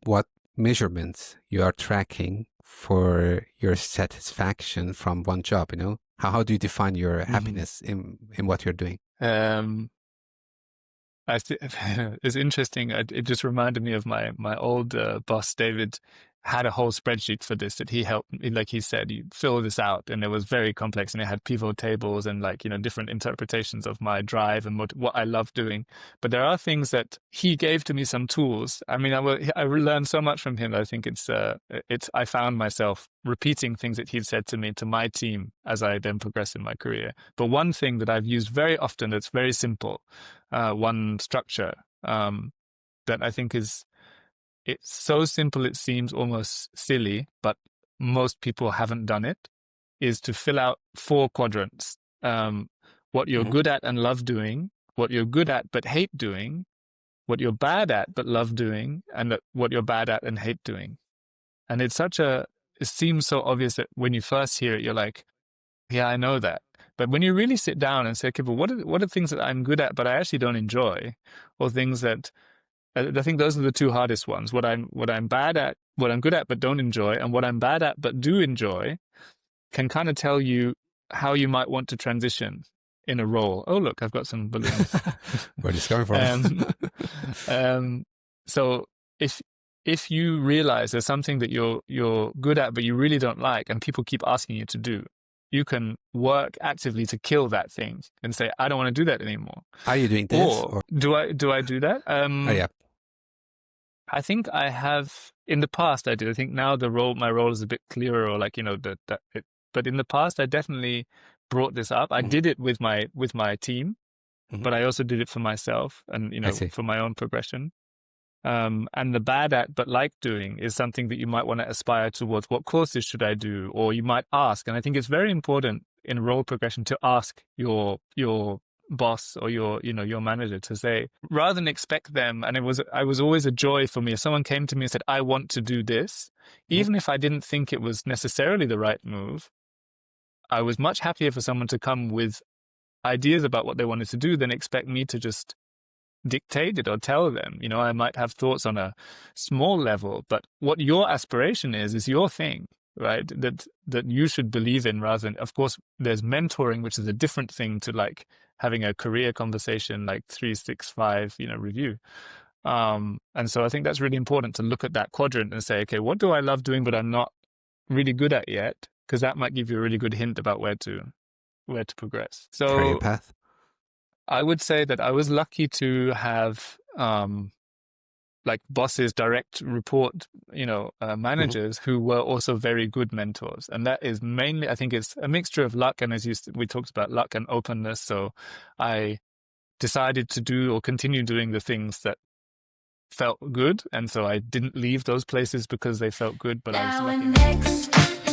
what measurements you are tracking for your satisfaction from one job, you know? How do you define your happiness in what you're doing? It's interesting. It just reminded me of my old boss, David, had a whole spreadsheet for this that he helped me. Like he said, you fill this out, and it was very complex, and it had pivot tables and different interpretations of my drive and what I love doing. But there are things that he gave to me, some tools. I mean, I learned so much from him. I think I found myself repeating things that he'd said to me, to my team, as I then progressed in my career. But one thing that I've used very often that's very simple, one structure that I think it's so simple it seems almost silly, but most people haven't done it, is to fill out 4 quadrants. What you're good at and love doing, what you're good at but hate doing, what you're bad at but love doing, and what you're bad at and hate doing. And it seems so obvious that when you first hear it, you're like, yeah, I know that. But when you really sit down and say, okay, but what are things that I'm good at but I actually don't enjoy, or things that I think those are the 2 hardest ones. What I'm bad at, what I'm good at but don't enjoy, and what I'm bad at but do enjoy, can kind of tell you how you might want to transition in a role. Oh, look, I've got some balloons. Where is this coming from? So if you realize there's something that you're good at but you really don't like, and people keep asking you to do, you can work actively to kill that thing and say, I don't want to do that anymore. Are you doing this? Or do I do that? Yeah. I think I have in the past. I did. I think now my role is a bit clearer, or but in the past, I definitely brought this up. I did it with my team, but I also did it for myself and for my own progression. And the bad at but like doing is something that you might want to aspire towards. What courses should I do? Or you might ask, and I think it's very important in role progression to ask your boss or your manager to say, rather than expect them. And it was always a joy for me if someone came to me and said, I want to do this, even if I didn't think it was necessarily the right move. I was much happier for someone to come with ideas about what they wanted to do than expect me to just dictate it or tell them. I might have thoughts on a small level, but what your aspiration is your thing, right? That you should believe in, rather than, of course, there's mentoring, which is a different thing to like having a career conversation, like 365, review. And so I think that's really important to look at that quadrant and say, okay, what do I love doing, but I'm not really good at yet? Because that might give you a really good hint about where to progress. So career path. I would say that I was lucky to have like bosses, direct report, managers who were also very good mentors. And that is mainly, I think it's a mixture of luck. And we talked about luck and openness. So I decided to do or continue doing the things that felt good. And so I didn't leave those places because they felt good, but I was lucky.